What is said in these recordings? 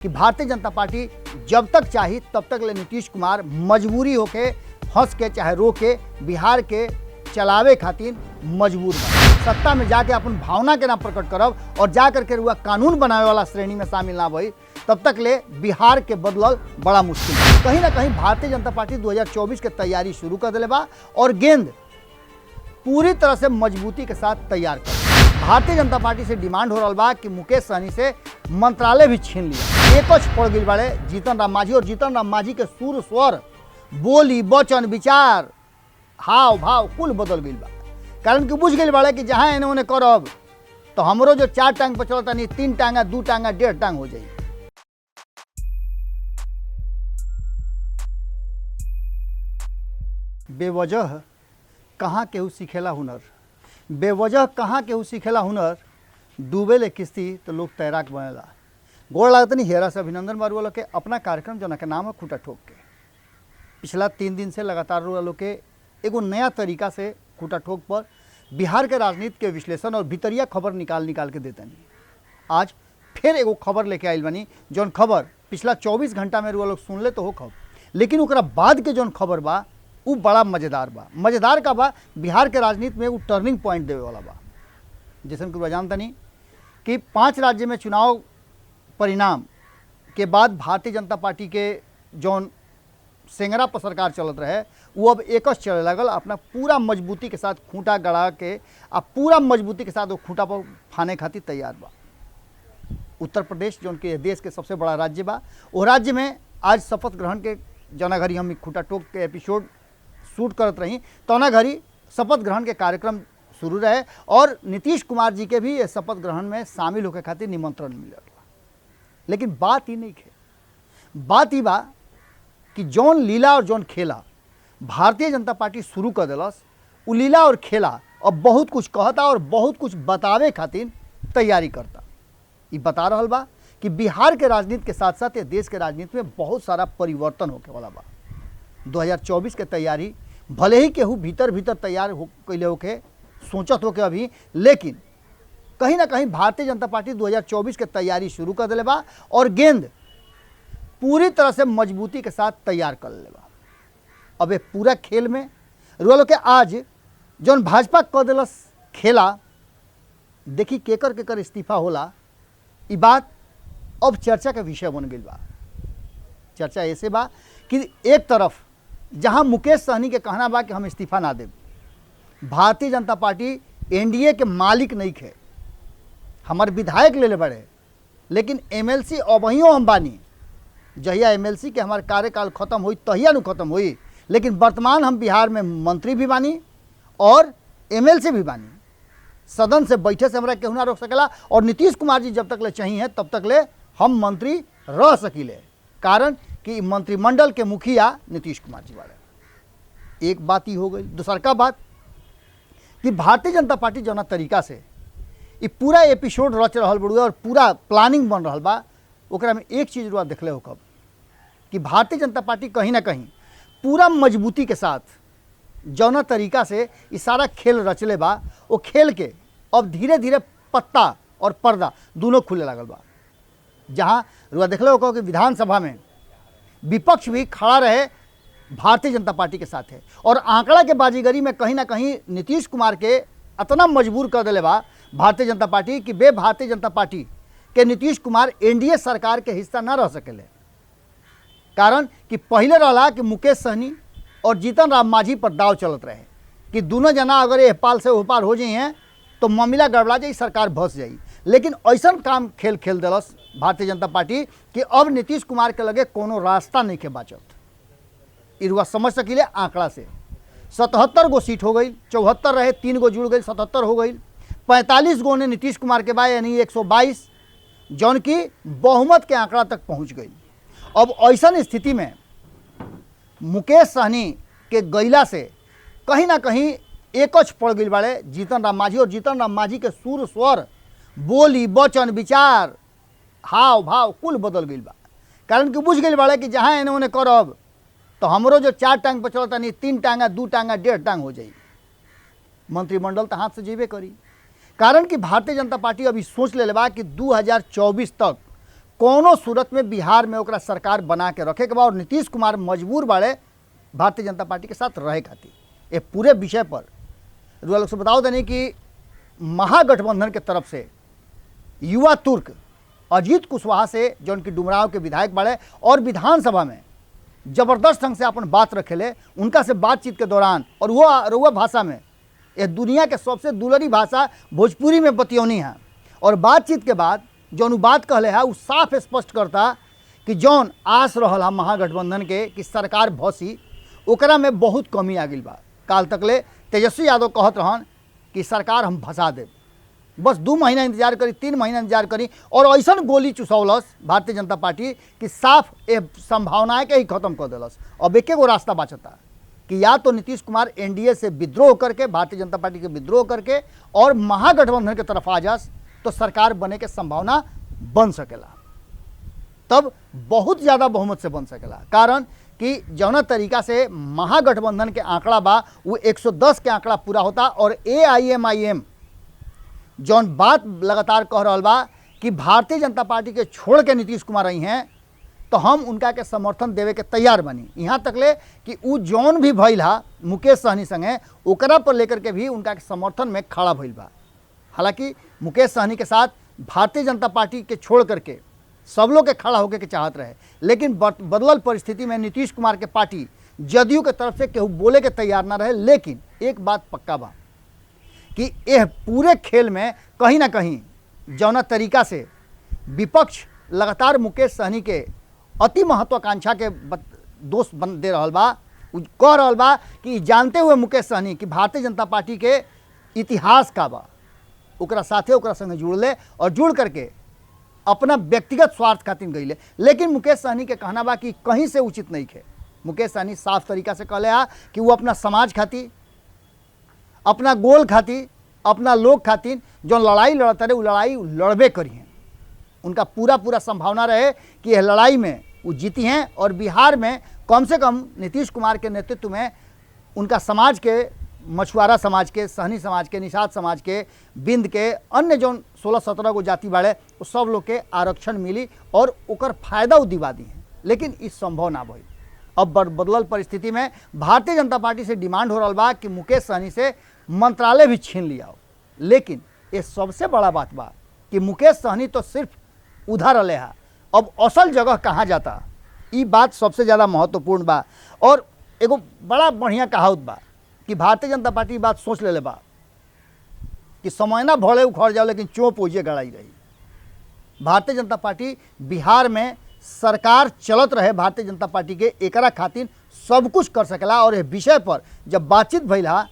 कि भारतीय जनता पार्टी जब तक चाही तब तक ले नीतीश कुमार मजबूरी होके हंस के चाहे रो के बिहार के चलावे खातिर मजबूर बा। सत्ता में जाके अपन भावना के ना प्रकट करब और जा करके रुआ कानून बनावे वाला श्रेणी में शामिल ना भई तब तक ले बिहार के बदलल बड़ा मुश्किल है। कहीं ना कहीं भारतीय जनता पार्टी 2024 के तैयारी शुरू कर दिले बा और गेंद पूरी तरह से मजबूती के साथ तैयार कर। भारतीय जनता पार्टी से डिमांड हो रहा बा कि मुकेश सहनी से मंत्रालय भी छीन लिया। एकच पड़ गई बाड़े जीतन राम मांझी और जीतन राम मांझी के सुर स्वर बोली वचन विचार हाव भाव कुल बदल गई बा। कारण कि बुझ गई बाड़े कि जहाँ एने ओने करब तो हमरो जो 4 टांग पर चलता नहीं 3 टांगा 2 टांगा 1.5 टांग हो जाई। बेवजह कहाँ केहू सीखेला हुनर, बेवजह कहाँ केहू सीखेला हुनर, डूबे ले किस्ती तो लोग तैराक बनेला। गोड़ लागत नहीं हेरा से अभिनंदन बारुआ लोग के अपना कार्यक्रम जना के नाम है खूटा ठोक के। पिछला 3 दिन से लगातार रुआ लोग के एगो नया तरीका से खूटा ठोक पर बिहार के राजनीति के विश्लेषण और भितरिया खबर निकाल के देते नहीं। आज फिर एगो खबर लेके आइल बनी जौन खबर पिछला 24 घंटा में रुआ लोग सुन ले तो हो खबर, लेकिन ओकरा बाद के जौन खबर बा वो बड़ा मज़ेदार बा। मज़ेदार का बा बिहार के राजनीति में वो टर्निंग पॉइंट देवे वाला बा। जैसे कि जानता नहीं कि 5 राज्य में चुनाव परिणाम के बाद भारतीय जनता पार्टी के जौन सेंगरा पर सरकार चलत रहे वो अब एकस चले लगल अपना पूरा मजबूती के साथ खूंटा गड़ा के आ पूरा मजबूती के साथ वो खूंटा पर फाने खातिर तैयार बा। उत्तर प्रदेश जौन के देश के सबसे बड़ा राज्य बा, वो राज्य में आज शपथ ग्रहण के जना घड़ी हम खूंटा टोक के एपिसोड शूट करत रही तौना घड़ी शपथ ग्रहण के कार्यक्रम शुरू रहे और नीतीश कुमार जी के भी ये शपथ ग्रहण में शामिल होकर खातिर निमंत्रण मिलल। लेकिन बात ही नहीं है, बात ही बा कि जौन लीला और जौन खेला भारतीय जनता पार्टी शुरू कर दिलस उ लीला और खेला अब बहुत कुछ कहता और बहुत कुछ बतावे खातिर तैयारी करता। ये बता रहा बा कि बिहार के राजनीति के साथ साथ ये देश के राजनीति में बहुत सारा परिवर्तन होके वाला बा। 2024 के तैयारी भले ही केहू भीतर भीतर तैयार हो कैले होके सोचत होके अभी, लेकिन कहीं ना कहीं भारतीय जनता पार्टी 2024 के तैयारी शुरू कर दिले बा और गेंद पूरी तरह से मजबूती के साथ तैयार कर ले बा। अब एक पूरा खेल में रुआ लोग के आज जौन भाजपा कर दिलस खेला देखी केकर इस्तीफा होला, ये बात अब चर्चा का विषय बन गई बा। चर्चा ऐसे बा कि एक तरफ जहां मुकेश सहनी के कहना बा कि हम इस्तीफा ना देब, भारतीय जनता पार्टी एनडीए के मालिक नहीं खे, हमारे विधायक ले बड़े, लेकिन एमएलसी अबहियों हम बानी। जहिया एमएलसी के हमारे कार्यकाल खत्म हुई तहिया नु खत्म हुई, लेकिन वर्तमान हम बिहार में मंत्री भी बानी और एमएलसी भी बानी। सदन से बैठे से हमरा केहू ना रोक सकेला और नीतीश कुमार जी जब तक ले चाहिए तब तक ले हम मंत्री रह सकीले, कारण कि मंत्रिमंडल के मुखिया नीतीश कुमार जी बारे। एक बात ही हो गई। दूसर का बात कि भारतीय जनता पार्टी जौना तरीका से ये पूरा एपिसोड रच रहा बड़ुआ और पूरा प्लानिंग बन रहा बा, ओकरा में एक चीज़ रुआ देखले हो कब कि भारतीय जनता पार्टी कहीं ना कहीं पूरा मजबूती के साथ जौना तरीका से ये सारा खेल रचले बा, वो खेल के अब धीरे धीरे पत्ता और पर्दा दोनों खुले लगल बा। जहाँ रुआ देखले हो कि विधानसभा में विपक्ष भी खड़ा रहे भारतीय जनता पार्टी के साथ है और आंकड़ा के बाजीगरी में कहीं ना कहीं नीतीश कुमार के इतना मजबूर कर दिले बा भारतीय जनता पार्टी कि बे भारतीय जनता पार्टी के नीतीश कुमार एनडीए सरकार के हिस्सा ना रह सकेले। कारण कि पहले रहा कि मुकेश सहनी और जीतन राम मांझी पर दाव चलत रहे कि दोनों जना अगर ये पाल से उपार हो जाइए तो मामला गड़बड़ा जाई, सरकार भस जाई। लेकिन ऐसा काम खेल दिलस भारतीय जनता पार्टी कि अब नीतीश कुमार के लगे कोनो रास्ता नहीं के बाचत। इरुआ समझ सकीले आंकड़ा से 77 गो सीट हो गई, 74 रहे 3 गो जुड़ गई 77 हो गई, 45 गो ने नीतीश कुमार के बाद यानी 122 जौन की बहुमत के आंकड़ा तक पहुंच गई। अब ऐसा स्थिति में मुकेश सहनी के गैला से कहीं ना कहीं एकच पड़ गई बाड़े जीतन राम मांझी और जीतन राम मांझी के सुर स्वर बोली वचन विचार हाव भाव कुल बदल गई बा। कारण कि बुझ गई बाड़े कि जहाँ एने ओने करब तो हमरो जो 4 टांग पर चलता नहीं 3 टांगा 2 टांगा 1.5 टांग हो जाई। मंत्रिमंडल तो हाथ से जेबे करी। कारण कि भारतीय जनता पार्टी अभी सोच ले बा कि 2024 तक कोनो सूरत में बिहार में ओकरा सरकार बना के रखे के बा और नीतीश कुमार मजबूर बाड़े भारतीय जनता पार्टी के साथ रहे खातिर। ये पूरे विषय पर रुआ लोग से बताओ देनी कि महागठबंधन के तरफ से युवा तुर्क अजीत कुशवाहा से जो उनकी डुमराव के विधायक बाड़े और विधानसभा में जबरदस्त ढंग से अपन बात रखेले, उनका से बातचीत के दौरान और वो रउआ भाषा में, ये दुनिया के सबसे दुलरी भाषा भोजपुरी में बतियौनी है और बातचीत के बाद जौन बात कहले है वो साफ स्पष्ट करता कि जौन आस रहल है महागठबंधन के कि सरकार भसी, ओकरा में बहुत कमी आ गई बा। काल तकले तेजस्वी यादव कहत रहन कि सरकार हम भसा देब, बस 2 महीना इंतजार करी, 3 महीना इंतजार करी और ऐसा गोली चुसौलस भारतीय जनता पार्टी कि साफ ए संभावनाएं के ही खत्म कर दिलस। अब एक गो रास्ता बचता कि या तो नीतीश कुमार एनडीए से विद्रोह करके, भारतीय जनता पार्टी के विद्रोह करके और महागठबंधन की तरफ आ जास तो सरकार बने के संभावना बन सकेला, तब बहुत ज़्यादा बहुमत से बन सकेला। कारण कि जौना तरीका से महागठबंधन के आंकड़ा बा वो 110 के आंकड़ा पूरा होता और AIMIM जौन बात लगातार कह रहा बा कि भारतीय जनता पार्टी के छोड़ के नीतीश कुमार आई हैं तो हम उनका के समर्थन देवे के तैयार बनी। यहाँ तक ले कि उ जौन भी भइल हा मुकेश सहनी संगे ओकरा पर लेकर के भी उनका के समर्थन में खड़ा भइल बा। हालांकि मुकेश सहनी के साथ भारतीय जनता पार्टी के छोड़ करके सब लोग के खड़ा होकर के चाहत रहे, लेकिन बदलल परिस्थिति में नीतीश कुमार के पार्टी जदयू के तरफ से केहू बोले के तैयार ना रहे। लेकिन एक बात पक्का बा कि यह पूरे खेल में कहीं ना कहीं जौना तरीका से विपक्ष लगातार मुकेश सहनी के अति महत्वाकांक्षा के दोष बन दे रहल बा, कह रहल बा कि जानते हुए मुकेश सहनी कि भारतीय जनता पार्टी के इतिहास का बा, ओकरा साथे ओकरा संगे जुड़ ले और जुड़ करके अपना व्यक्तिगत स्वार्थ खातिर गईले। लेकिन मुकेश सहनी के कहना बा कि कहीं से उचित नहीं थे। मुकेश सहनी साफ तरीका से कहले हा कि वो अपना समाज खातिर, अपना गोल खातिर, अपना लोग खातिर जो लड़ाई लड़ता रहे वो लड़ाई लड़बे करी हैं। उनका पूरा संभावना रहे कि यह लड़ाई में वो जीती हैं और बिहार में कम से कम नीतीश कुमार के नेतृत्व में उनका समाज के, मछुआरा समाज के, सहनी समाज के, निषाद समाज के, बिंद के, अन्य जो 16-17 गो जाति बाड़े वो सब लोग के आरक्षण मिली और ओकर फायदा वो दिवा दी हैं। लेकिन इस संभव ना भइल। अब बदलल परिस्थिति में भारतीय जनता पार्टी से डिमांड हो रहा बा कि मुकेश सहनी से मंत्रालय भी छीन लिया हो। लेकिन ये सबसे बड़ा बात बा कि मुकेश सहनी तो सिर्फ उधर रहे है, अब असल जगह कहाँ जाता, ये बात सबसे ज़्यादा महत्वपूर्ण बा। और एगो बड़ा बढ़िया कहावत बा कि भारतीय जनता पार्टी बात सोच ले बा कि समय ना भले उखड़ जाओ लेकिन चोप ओइजे गड़ाई रही। भारतीय जनता पार्टी बिहार में सरकार चलत रहे, भारतीय जनता पार्टी के एकरा खातिर सब कुछ कर सकेला। और ये विषय पर जब बातचीत भइला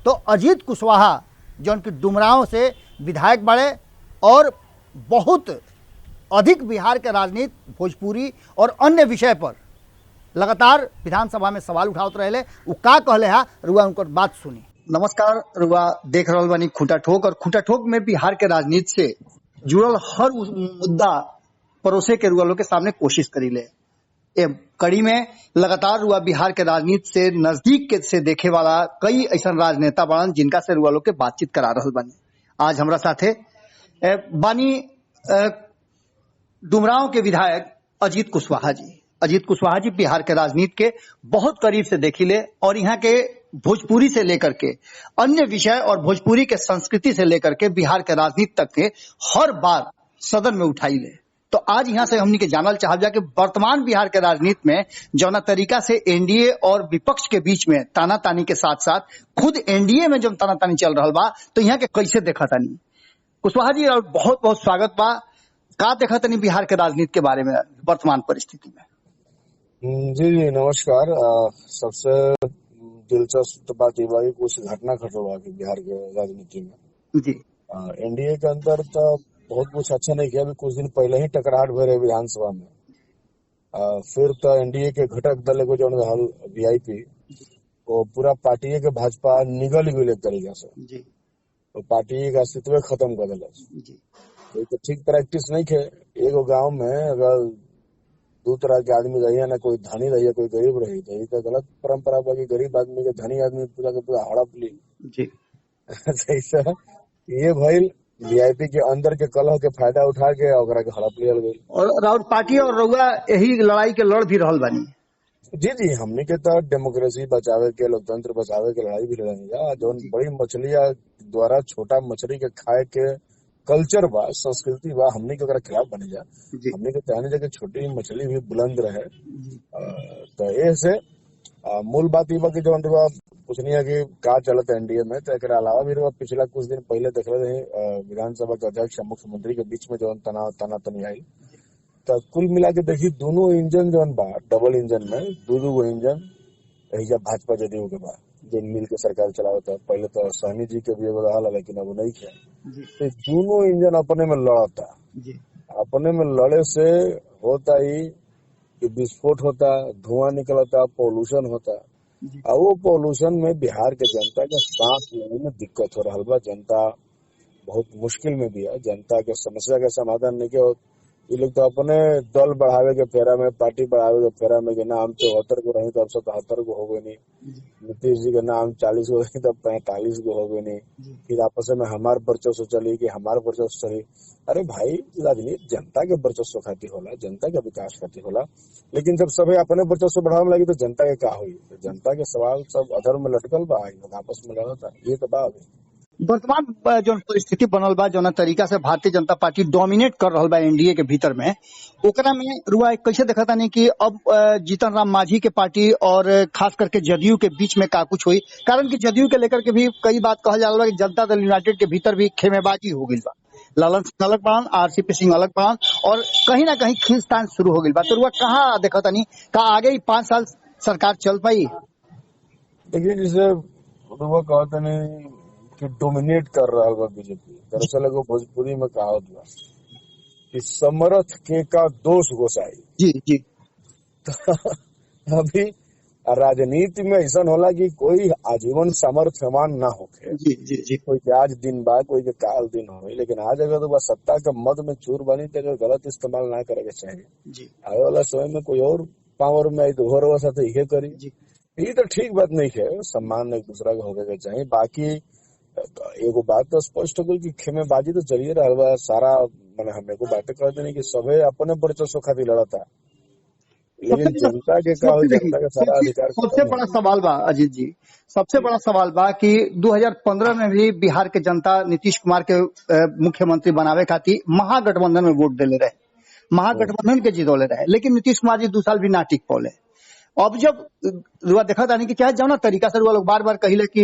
तो अजीत कुशवाहा जो उनकी डुमराव से विधायक बड़े और बहुत अधिक बिहार के राजनीति, भोजपुरी और अन्य विषय पर लगातार विधानसभा में सवाल उठावत रहे, वो का कहले हा रुआ उनकर बात सुनी। नमस्कार, रुआ देख रहल बानी खूंटा ठोक और खूंटा ठोक में बिहार के राजनीति से जुड़ल हर मुद्दा परोसे के रुआ लोग के सामने कोशिश करीले। ए कड़ी में लगातार रुआ बिहार के राजनीति से नजदीक से देखे वाला कई ऐसा राजनेता बड़न जिनका से रुआ लोग के बातचीत करा रहल बानी। आज हमरा साथे बानी डुमराव के विधायक अजीत कुशवाहा जी। अजीत कुशवाहा जी बिहार के राजनीति के बहुत करीब से देखिले और यहाँ के भोजपुरी से लेकर के अन्य विषय और भोजपुरी के संस्कृति से लेकर के बिहार के राजनीति तक के हर बार सदन में उठाई ले। तो आज यहाँ से हमनी के जानल चाहब जा कि वर्तमान बिहार के राजनीति में जौना तरीका से एनडीए और विपक्ष के बीच में तानातानी के साथ साथ खुद एनडीए में जब तानातानी चल रहा बा तो यहाँ के कैसे देखा तानी। कुशवाहा जी और बहुत बहुत स्वागत बा। का देखा तनी बिहार के राजनीति के बारे में वर्तमान परिस्थिति में? जी नमस्कार। सबसे दिलचस्प बात ये बा कि कुछ घटना घट रहा है बिहार के राजनीति में। जी एनडीए के अंदर तो बहुत कुछ अच्छा नहीं किया। अभी कुछ दिन पहले ही टकराहट भरे विधानसभा में। फिर तो एनडीए के घटक दल को जो वीआईपी वो पूरा पार्टी के भाजपा निगल गई एक तरीका से। जी तो पार्टी का अस्तित्व खत्म कर दिला। तो ठीक प्रैक्टिस नहीं थे। एगो गांव में अगर दो तरह के आदमी रही, ना कोई धनी रही कोई गरीब रही, तो ये तो गलत परंपरा बा कि गरीब आदमी के धनी आदमी पूरा के पूरा हड़प ली। जी ऐसा ये भइल वीआईपी के अंदर के कलह के फायदा उठा के ओकरा के हड़प लियल गई। और राउर पार्टी और रउआ यही लड़ाई के लड़ भी रहल बानी। जी जी, हमने के तो डेमोक्रेसी बचावे के, लोकतंत्र बचावे के लड़ाई भी लड़ेंगे। जो बड़ी मछलियां द्वारा छोटा मछली के खाए के कल्चर बा, संस्कृति बा, हमने के ओकरा खिलाफ बने जा। हमने के चाहने जा कि छोटी मछली भी बुलंद रहे। तो ऐसे मूल बात ये बा कि जो पूछनी है कि का चलत है एनडीए में। तो एक अलावा भी पिछला कुछ दिन पहले देख रहे थे विधानसभा के अध्यक्ष और मुख्यमंत्री के बीच में जो तनातनी आई। तो कुल मिला के देखी दोनों इंजन जो बा, डबल इंजन में दो गो इंजन यही भाजपा जदयू के बा, जो मिल के सरकार चलावता। पहले तो सहनी जी के भी एगो रहा, लेकिन अब नहीं किया। तो दोनों इंजन अपने में लड़ता। अपने में लड़े से होता ही कि विस्फोट होता, धुआं निकलता, पॉल्यूशन होता। और वो पॉल्यूशन में बिहार के जनता के सांस लेने में दिक्कत हो रहा बा। जनता बहुत मुश्किल में भी है। जनता के समस्या के समाधान नहीं के। ये लोग तो अपने दल बढ़ावे के फेरा में, पार्टी बढ़ावे के फेरा में कि ना हम 74 को रही तो अब 77 को हो गए नहीं। नीतीश जी के नाम 40 को रही तो 45 को हो गए नहीं। फिर आपस में हमार वर्चस्व चली कि हमार वर्चस्व चली। अरे भाई, राजनीति जनता के वर्चस्व खातिर होला, जनता के विकास खातिर होला। लेकिन जब सब अपने वर्चस्व बढ़ावे लगी तो जनता के का हुई? तो जनता के सवाल सब अधर में लटकल बा, लोग आपस में लड़ता। ये तो बा वर्तमान जो परिस्थिति बनल बा, जो तरीका से भारतीय जनता पार्टी डोमिनेट कर रहल बा एनडीए के भीतर में, ओकरा में रुआ कैसे देखता नहीं कि अब जीतन राम मांझी के पार्टी और खास करके जदयू के बीच में का कुछ हुई? कारण कि जदयू के लेकर के भी कई बात कहल जा रहा है कि जनता दल यूनाइटेड के भीतर भी खेमेबाजी हो गई बा। ललन सिंह अलग बान, आरसीपी सिंह अलग बान, और कहीं ना कहीं खींचतान शुरू हो गई बा। तो रुआ कहाँ देखता नहीं का आगे 5 साल सरकार चल पाई? देखिए, जिसे रुआ कहते नहीं कि डोमिनेट कर रहा बा बीजेपी। दरअसल एगो भोजपुरी में कहावत बा कि समर्थ के का दोष गोसाई। जी जी। अभी राजनीति में ऐसा होला कि कोई आजीवन सामर्थ्यवान ना होके। जी जी जी। कोई के आज दिन बा, कोई के काल दिन हो। लेकिन आज अगर तो बस सत्ता के मद में चूर बनी तो गलत इस्तेमाल ना करे के चाहिए। आगे वाला समय में कोई और पावर में आई तो हो रहा सा तो ये करी। ये तो ठीक बात नहीं है। सम्मान एक दूसरा के होके चाहिए। बाकी एगो बात तो स्पष्ट हो गई कि खेमेबाजी तो चलिए रहा बा सारा। मैंने हमें को बातें कहते नहीं कि सबे अपने वर्चस्व खातिर लड़ता, लेकिन जनता के का हो, जनता का सारा अधिकार। सबसे बड़ा सवाल बा अजीत जी, सबसे बड़ा सवाल बा कि 2015 में भी बिहार के जनता नीतीश कुमार के मुख्यमंत्री बनावे खातिर महागठबंधन में वोट देले रहे, महागठबंधन के जीतोले रहे। लेकिन नीतीश कुमार जी 2 साल भी ना टिक पौले। अब जब रुआ देखा था कि चाहे जौना तरीका से रुआ लोग बार बार कहिले कि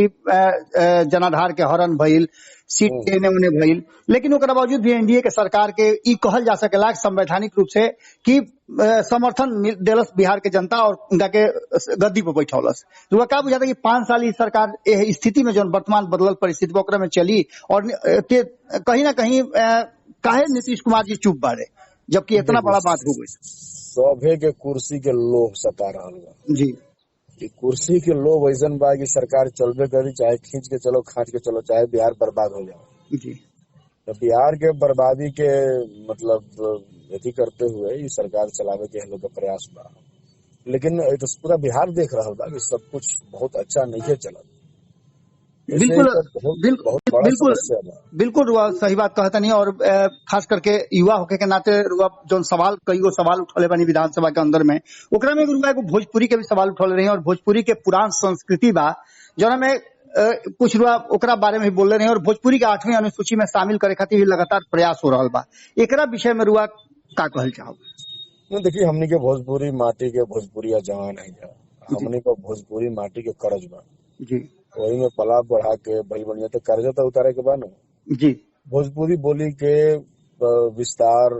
जनाधार के हरण भइल, सीट एने उने भइल, लेकिन ओकरा बावजूद भी एनडीए के सरकार के ई कहल जा सकेला संवैधानिक रूप से कि समर्थन देलस बिहार के जनता और उनका के गद्दी पर बैठौलस। रुआ का बुझाता कि 5 साल ई सरकार स्थिति में जो वर्तमान बदलल परिस्थिति ओकरा में चली, और कहीं ना कहीं काहे नीतीश कुमार जी चुप बारे जबकि इतना बड़ा बात हो गई? सभे के कुर्सी के लोभ सता रहा बा जी। कि कुर्सी के लोभ ऐसा बा कि सरकार चलबे करी, चाहे खींच के चलो, खांच के चलो, चाहे बिहार बर्बाद हो जाए। जी। तो बिहार के बर्बादी के मतलब यदि करते हुए ये सरकार चलावे के लोग का प्रयास बा। लेकिन तो पूरा बिहार देख रहा बा कि सब कुछ बहुत अच्छा नहीं है चला। बिल्कुल बिल्कुल बिल्कुल रुआ सही बात कहता नहीं। और खास करके युवा होके के नाते रुआ जो सवाल कई गो सवाल उठौले बानी विधानसभा के अंदर में, ओकरा में रुआ एगो भोजपुरी के भी सवाल उठौले रही और भोजपुरी के पुरान संस्कृति बा जोना में कुछ रुआ ओकरा बारे में भी बोल रहे हैं और भोजपुरी के 8वीं अनुसूची में शामिल करे खातिर भी लगातार प्रयास हो रहा बा। एकरा विषय में रुआ का कहल चाहो? देखिए, हमनी के भोजपुरी माटी के भोजपुरिया जवान है। हमनी को भोजपुरी माटी के कर्ज बा जी, वही में पला बढ़ा के भइल बढ़िया तो कर्जा तो उतारे के बा ना जी। भोजपुरी बोली के विस्तार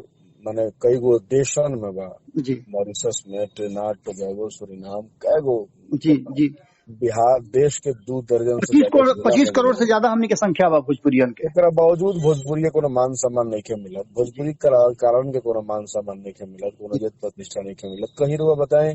माने कई गो देशन में बा जी, मॉरिशस में, ट्रिनिडाद टोबैगो, सूरीनाम, कई गो। जी जी। बिहार देश के 2 दर्जन से 25 करोड़ से ज्यादा हमनी के संख्या बा भोजपुरियन के। एकरा बावजूद भोजपुरी के कोनो मान सम्मान नहीं के मिलत। भोजपुरी कारण के कोनो मान सम्मान नहीं के मिलत, कोनो इज्जत प्रतिष्ठा नहीं के मिलत। कहीं रुआ बताएं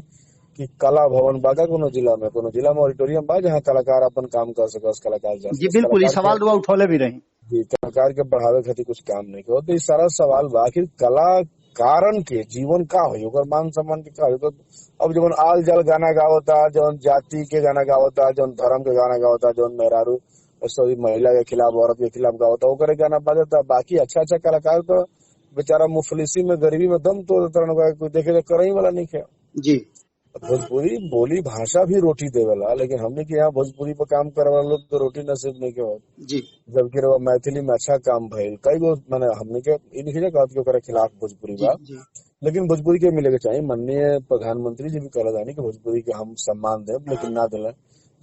कि कला भवन बागा कोनो जिला में ऑडिटोरियम बा जहाँ कलाकार अपन काम कर सके, कलाकार जा जी। बिल्कुल, सवाल रुआ उठौले भी रही जी। कलाकार के बढ़ावे खातिर कुछ काम नहीं करो तो ये सारा सवाल बा आखिर कलाकारन के जीवन का हो, मान सम्मान के का हो। अब जब आल जल गाना गावता, जौन जाति के गाना गावता, जौन धर्म के गाना गावता, जौन मेहरारू सभी महिला के खिलाफ, औरत के खिलाफ गावता, ओकरे गाना बाजता। बाकी अच्छा अच्छा कलाकार तो बेचारा मुफलिसी में, गरीबी में दम तोड़ देता रहन, कोई देखे तो करही वाला नहीं है। जी भोजपुरी बोली भाषा भी रोटी देवेला, लेकिन हमने के यहाँ भोजपुरी पर काम करे वाला लोग तो रोटी नसीब नहीं के होत। जी जबकि रवा मैथिली में अच्छा काम भइल, कई गो माने हमने के इ नहीं कहत कि ओकरा खिलाफ भोजपुरी जी बा, जी लेकिन भोजपुरी के मिले के चाहिए। माननीय प्रधानमंत्री जी भी कहला जानी कि भोजपुरी के हम सम्मान देव, लेकिन ना दिले।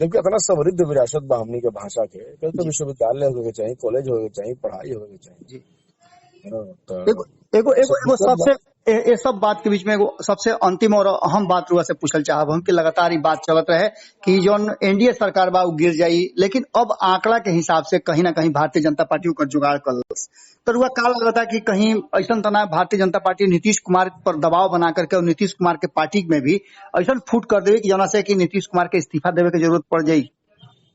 जबकि इतना समृद्ध विरासत बा हमनी के भाषा के, कल तो जी विश्वविद्यालय होके के चाहिए, कॉलेज होके के चाहिए, पढ़ाई होके के चाहिए, जी है ना। तो एगो एगो एगो एगो दिक्कत बा। सबसे ये सब बात के बीच में एगो सबसे अंतिम और अहम बात रुआ से पूछल चाहब हम कि लगातार ये बात चलत रहे कि जौन एनडीए सरकार बा उ गिर जाई, लेकिन अब आंकड़ा के हिसाब से कहीं ना कहीं भारतीय जनता पार्टी ओकर जुगाड़ कर लस। तो रुआ का लगता कि कहीं ऐसा तना भारतीय जनता पार्टी नीतीश कुमार पर दबाव बना करके और नीतीश कुमार के पार्टी में भी ऐसा फूट कर देवे कि जना से कि नीतीश कुमार के इस्तीफा देवे की जरूरत पड़ जाई?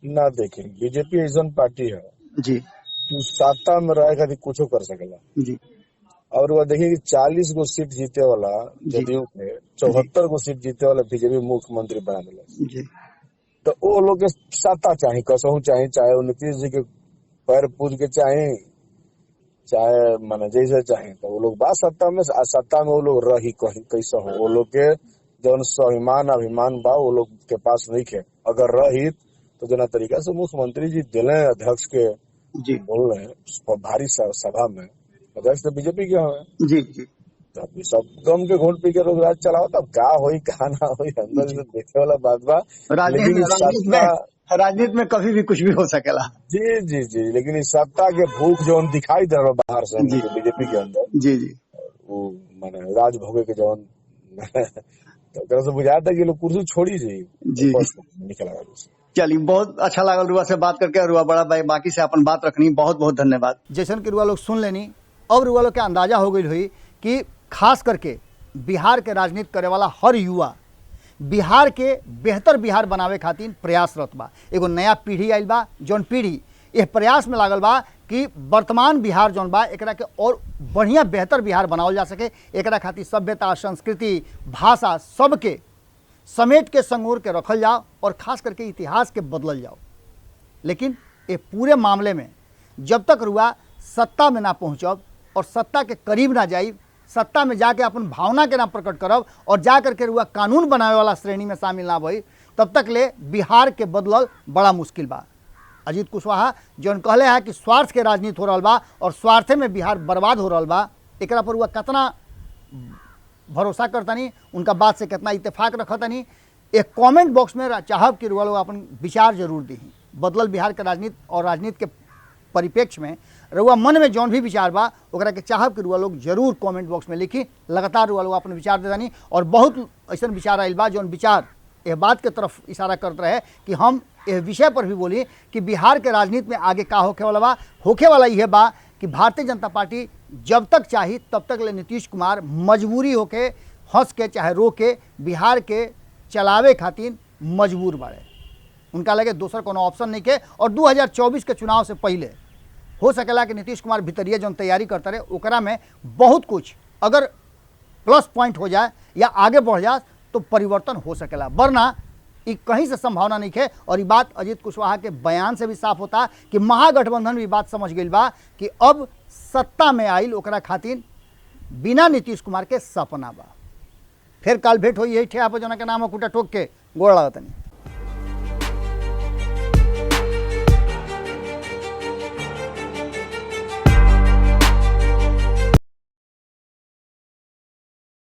ना देखें, बीजेपी ऐसा पार्टी है जी कि सत्ता में रहे खातिर कुछो कर सकेला। जी और वह देखिए कि 40 गो सीट जीते वाला जी जदयू के 74 गो सीट जीते वाला बीजेपी मुख्यमंत्री बना दिला। जी तो वो लोग के सत्ता चाहे, कसहू चाहे, चाहे वो नीतीश जी के पैर पूज के चाहे, चाहे माने जैसे चाहे, तो वो लोग बा सत्ता में। सत्ता में वो लोग रही कहीं कैसा हो, वो लोग के जौन स्वाभिमान अभिमान बा वो लोग के पास नहीं है। अगर रही तो जना तरीका से मुख्यमंत्री जी दिले अध्यक्ष के जी बोल रहे हैं भारी सभा में, अध्यक्ष तो बीजेपी के हैं। जी जी तब ये सब दम के घोट पी के लोग राज चलाओ, तब का होई का ना होई अंदर से देखे वाला बात बा। लेकिन इस सत्ता, राजनीति में कभी भी कुछ भी हो सकेला। जी जी जी, लेकिन इस सत्ता के भूख जो दिखाई दे रहा बाहर से जी बीजेपी के अंदर, जी जी वो माने राज भोगे के जौन तो तरह से बुझाता है कि लोग कुर्सी छोड़ी जी जी निकला। चलिए, बहुत अच्छा लागल रुआ से बात करके। रुआ बड़ा भाई बाकी से अपन बात रखनी, बहुत बहुत धन्यवाद। जैसन कि रुआ लोग सुन लेनी, अब रुआ लोग के अंदाजा हो गई हुई कि खास करके बिहार के राजनीति करे वाला हर युवा बिहार के बेहतर बिहार बनावे खातिर प्रयासरत बा। एगो नया पीढ़ी आइल बा, जौन पीढ़ी यह प्रयास में लागल बा कि वर्तमान बिहार जौन बा एकरा के और बढ़िया बेहतर बिहार बनावल जा सके। एकरा खातिर सभ्यता, संस्कृति, भाषा सबके समेट के संगोर के रखल जाओ और खास करके इतिहास के बदलल जाओ। लेकिन ये पूरे मामले में जब तक रुआ सत्ता में ना पहुँचब और सत्ता के करीब ना जाई, सत्ता में जाके अपन भावना के ना प्रकट करब और जा करके रुआ कानून बनावे वाला श्रेणी में शामिल ना भई, तब तक ले बिहार के बदलल बड़ा मुश्किल बा। अजीत कुशवाहा जौन कहले है कि स्वार्थ के राजनीति हो रहा बा और स्वार्थे में बिहार बर्बाद हो रहा बा, एकरा पर रुआ कितना भरोसा करतनी, उनका बात से कितना इत्तेफाक रखतनी, एक कमेंट बॉक्स में चाहब कि रुआ लोग अपन विचार जरूर दी। बदलल बिहार के राजनीति और राजनीति के परिप्रेक्ष्य में रुआ मन में जौन भी विचार बा ओकरा के चाहब कि रुआ लोग जरूर कमेंट बॉक्स में लिखी। लगातार रुआ लोग अपन विचार देतानी और बहुत ऐसा विचार आइल बा जौन विचार यह बात के तरफ इशारा करते रहे कि हम यह विषय पर भी बोली कि बिहार के राजनीति में आगे का होखे वाला बा। होखे वाला यह बा कि भारतीय जनता पार्टी जब तक चाही तब तक ले नीतीश कुमार मजबूरी होके हंस के चाहे रो के बिहार के चलावे खातिर मजबूर बाड़े। उनका लगे दोसर कोनो ऑप्शन नहीं के। और 2024 के चुनाव से पहले हो सकेला कि नीतीश कुमार भितरिया जौन तैयारी करते रहे ओकरा में बहुत कुछ अगर प्लस पॉइंट हो जाए या आगे बढ़ जाए तो परिवर्तन हो सकेला, वरना ये कहीं से संभावना नहीं है। और ये बात अजीत कुशवाहा के बयान से भी साफ होता कि महागठबंधन भी बात समझ गई बा कि अब सत्ता में आइल ओकरा खातिर बिना नीतीश कुमार के सपना बा। फिर काल भेंट होई यही ठेहा पर जना के नाम कुटा ठोक के गोड़ लागतनी।